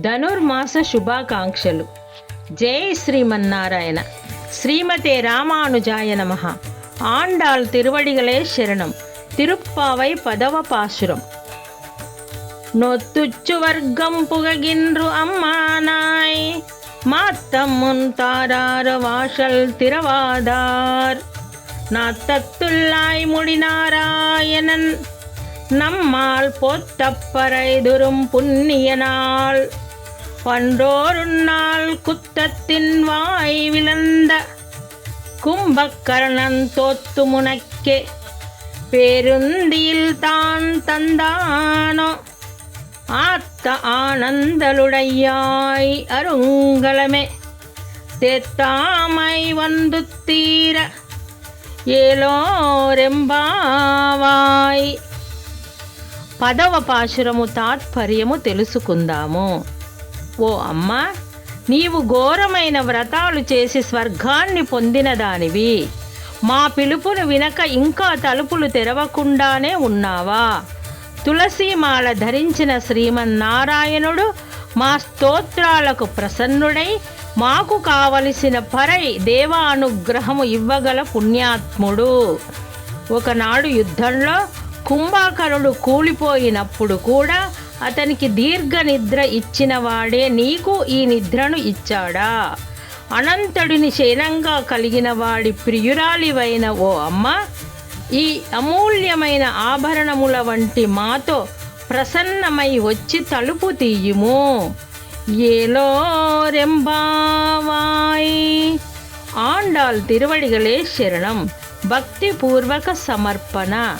ధనుర్మాస శుభాకాంక్షలు. జై శ్రీమన్నారాయణ. శ్రీమతే రామానుజాయ நமஹ. ஆண்டாள் திருவடிகளே சரணம். திருப்பாவை பதவ பாசுரம். நொத்துச்சு வர்க்கம் புககின்று அம்மானாய் மாத்தம்முன் தாரார வாசல் திரவாதார் நாத்தத்துள்ளாய் முடிநாராயணன் நம்மால் பொத்தப்பறைதுரும் புண்ணிய நாள் பன்றோருநாள் குத்தத்தின் வாய் விளந்த கும்பக்கர்ணன் தோத்து முனக்கே பேருந்தியில் தான் தந்தானோ ஆத்த ஆனந்தலுடையாய் அருங்கலமே தேத்தாமை வந்து தீர ఏలోరెంబావాయ్. పదవ పాశురము తాత్పర్యము తెలుసుకుందాము. ఓ అమ్మ, నీవు ఘోరమైన వ్రతాలు చేసి స్వర్గాన్ని పొందిన దానివి. మా పిలుపును వినక ఇంకా తలుపులు తెరవకుండానే ఉన్నావా? తులసీమాల ధరించిన శ్రీమన్నారాయణుడు మా స్తోత్రాలకు ప్రసన్నుడై మాకు కావలసిన పరై దేవానుగ్రహము ఇవ్వగల పుణ్యాత్ముడు. ఒకనాడు యుద్ధంలో కుంభకర్ణుడు కూలిపోయినప్పుడు కూడా అతనికి దీర్ఘ నిద్ర ఇచ్చిన వాడే నీకు ఈ నిద్రను ఇచ్చాడా? అనంతుడిని శయనంగా కలిగిన వాడి ప్రియురాలివైన ఓ అమ్మ, ఈ అమూల్యమైన ఆభరణముల వంటి మాతో ప్రసన్నమై వచ్చి తలుపు తీయుము. ఏలోరెంబావాయ్. ఆండాళ్ తిరువడిగలే శరణం. భక్తిపూర్వక సమర్పణ.